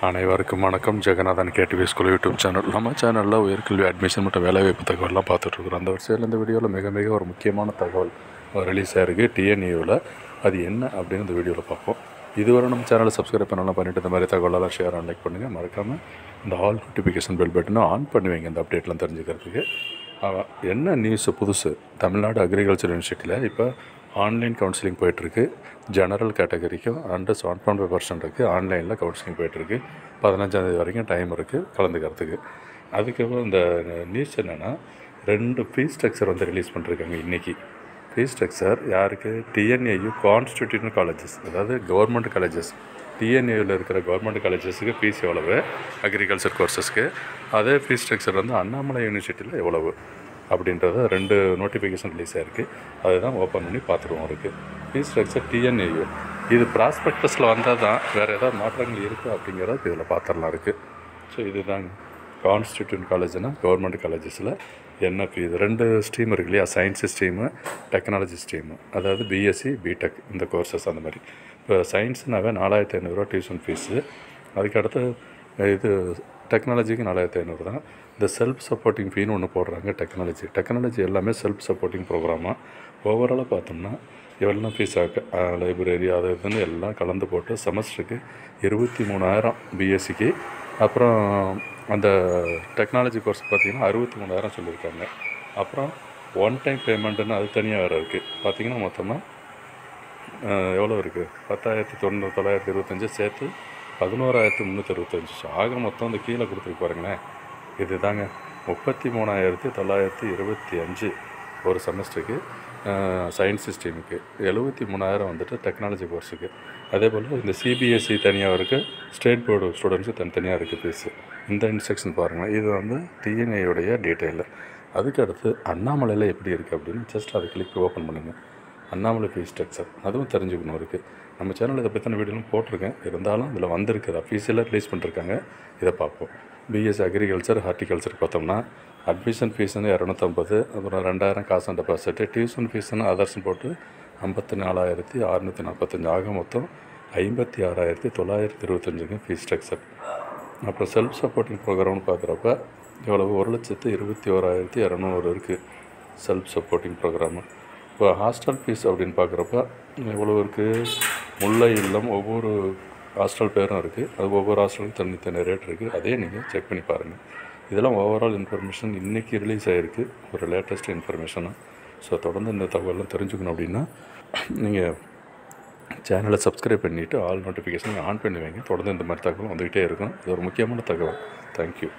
அனைவருக்கும் வணக்கம். Jeganathan KTV school YouTube channel. நம்ம சேனலில் உயர்கல்வி அட்மிஷன் மற்றும் வேலைவாய்ப்பு தகவல்லாம் பார்த்துட்ருக்குறோம். அந்த வரிசையில் இந்த வீடியோவில் மிக ஒரு முக்கியமான தகவல் ரிலீஸ் ஆகிருக்கு டிஎன்யூவில். அது என்ன அப்படின்னு இந்த வீடியோவில் பார்ப்போம். இதுவரை நம்ம சேனலை சப்ஸ்கிரைப் பண்ணலாம் பண்ணிவிட்டு இந்த மாதிரி தகவலெல்லாம் ஷேர் லைக் பண்ணுங்கள். மறக்காமல் இந்த ஆல் நோட்டிஃபிகேஷன் பெல் பட்டனை ஆன் பண்ணுவீங்க இந்த அப்டேட்லாம் தெரிஞ்சுக்கிறதுக்கு. என்ன நியூஸு புதுசு, தமிழ்நாடு அக்ரிகல்ச்சர் யூனிவர்சிட்டியில் இப்போ ஆன்லைன் கவுன்சிலிங் போயிட்டுருக்கு. ஜெனரல் கேட்டகரிக்கும் அண்டு 7.5% இருக்குது. ஆன்லைனில் கவுன்சிலிங் போயிட்டுருக்கு. 15ஆந்தேதி வரைக்கும் டைம் இருக்குது கலந்துக்கிறதுக்கு. அதுக்கப்புறம் இந்த நியூஸ் என்னென்னா, 2 ஃபீஸ் ஸ்ட்ரக்சர் ரிலீஸ் பண்ணிருக்காங்க இன்றைக்கி. ஃபீஸ் ஸ்ட்ரக்சர் யாருக்கு? டிஎன்ஏயு கான்ஸ்டிடியூஷனல் காலேஜஸ், அதாவது கவர்மெண்ட் காலேஜஸ். டிஎன்ஏவில் இருக்கிற கவர்மெண்ட் காலேஜஸுக்கு ஃபீஸ் எவ்வளவு, அக்ரிகல்ச்சர் கோர்சஸ்க்கு. அதே ஃபீஸ் ஸ்ட்ரக்சர் அண்ணாமலை யூனிவர்சிட்டியில் எவ்வளவு அப்படின்றத 2 நோட்டிஃபிகேஷன் ரிலீஸ் ஆகிருக்கு. அதுதான் ஓப்பன் பண்ணி பார்த்துருவோம். இருக்குது ஃபீஸ் ஸ்ட்ரக்சர் டிஎன்ஏயு. இது ப்ராஸ்பெக்டஸில் வந்தால் தான் வேறு ஏதாவது மாற்றங்கள் இருக்குது அப்படிங்கிறது இதில் பார்த்துடலாம் இருக்குது. ஸோ இதுதாங்க கான்ஸ்டிடியூஷன் காலேஜ்னால் கவர்மெண்ட் காலேஜஸில் என்ன ஃபீஸ். 2 ஸ்ட்ரீம் இருக்கு இல்லையா, சயின்ஸு ஸ்ட்ரீமு, டெக்னாலஜி ஸ்ட்ரீமு, அதாவது பிஎஸ்சி பிடெக் இந்த கோர்சஸ் அந்த மாதிரி. இப்போ சயின்ஸுனாவே 4500 டியூஷன் ஃபீஸு. அதுக்கடுத்து இது டெக்னாலஜிக்கு 4500 தான். இந்த செல்ஃப் சப்போர்ட்டிங் ஃபீன்னு ஒன்று போடுறாங்க. டெக்னாலஜி எல்லாமே செல்ஃப் சப்போர்ட்டிங் ப்ரோக்ராமாக. ஓவராலாக பார்த்தோம்னா எவ்வளோ ஃபீஸ் லைப்ரரி அது இதுன்னு எல்லாம் கலந்து போட்டு செமஸ்டருக்கு 23,000 பிஎஸ்சிக்கு. அப்புறம் அந்த டெக்னாலஜி கோர்ஸ் பார்த்திங்கன்னா 63,000 சொல்லியிருக்காங்க. அப்புறம் ஒன் டைம் பேமெண்ட்டுன்னு அது தனியாக வேறு இருக்குது. பார்த்திங்கன்னா மொத்தமாக எவ்வளோ இருக்குது, 10,925 சேர்த்து 11,365. ஆக மொத்தம் அந்த கீழே கொடுத்துருக்கு பாருங்களேன். இது தாங்க 33,925 ஒரு செமஸ்டருக்கு சயின்ஸ் ஸ்ட்ரீமுக்கு. 73,000 டெக்னாலஜி கோர்ஸுக்கு. அதே போல் இந்த சிபிஎஸ்சி தனியாக இருக்குது, ஸ்டேட் போர்டு ஸ்டூடெண்ட்ஸுக்கு தனித்தனியாக இருக்குது ஃபீஸு. இந்த இன்ஸ்ட்ரக்ஷன் பாருங்கள். இது டிஎன்ஏயுடைய டீட்டெயிலு. அதுக்கடுத்து அண்ணாமலையில் எப்படி இருக்குது அப்படின்னு ஜஸ்ட் அதை கிளிக் ஓப்பன் பண்ணுங்கள். அண்ணாமலை ஃபீஸ் ஸ்ட்ரக்சர் அதுவும் தெரிஞ்சுக்கணும் இருக்குது. நம்ம சேனலில் இதை பற்றின வீடியோலாம் போட்டிருக்கேன். இருந்தாலும் இதில் வந்திருக்குது, அஃபீஷியலாக ரிலீஸ் பண்ணிருக்காங்க. இதை பார்ப்போம். பிஎஸ்சி அக்ரிகல்ச்சர் ஹார்டிகல்ச்சர் பார்த்தோம்னா அட்மிஷன் ஃபீஸுன்னு 250, அப்புறம் 2,000 காசு அண்ட் டெபாசிட்டு, டியூஷன் ஃபீஸுன்னு அதர்ஸ்னு போட்டு 54,645. ஆக மொத்தம் 56,925 ஃபீஸ் ஸ்ட்ரக்சர். அப்புறம் செல்ஃப் சப்போர்ட்டிங் ப்ரோக்ராம்னு பார்க்குறப்ப எவ்வளவு, 1,21,200 இருக்குது செல்ஃப் சப்போர்ட்டிங் ப்ரோக்ராமு. இப்போ ஹாஸ்டல் ஃபீஸ் அப்படின்னு பார்க்குறப்ப எவ்வளோ இருக்குது, முல்லை இல்லம் ஒவ்வொரு ஹாஸ்டல் பேரும் இருக்குது. அது ஒவ்வொரு ஹாஸ்டலுக்கும் தனித்தனி ரேட் இருக்குது. அதே நீங்கள் செக் பண்ணி பாருங்கள். இதெல்லாம் ஓவரால் இன்ஃபர்மேஷன் இன்றைக்கி ரிலீஸ் ஆகிருக்கு, ஒரு லேட்டஸ்ட் இன்ஃபர்மேஷனாக. ஸோ தொடர்ந்து இந்த தகவலாம் தெரிஞ்சுக்கணும் அப்படின்னா நீங்கள் சேனலை சப்ஸ்கிரைப் பண்ணிவிட்டு ஆல் நோட்டிஃபிகேஷன் ஆன் பண்ணி வைங்க. தொடர்ந்து இந்த மாதிரி தகவல் வந்துக்கிட்டே இருக்கும். இது ஒரு முக்கியமான தகவல். தேங்க்யூ.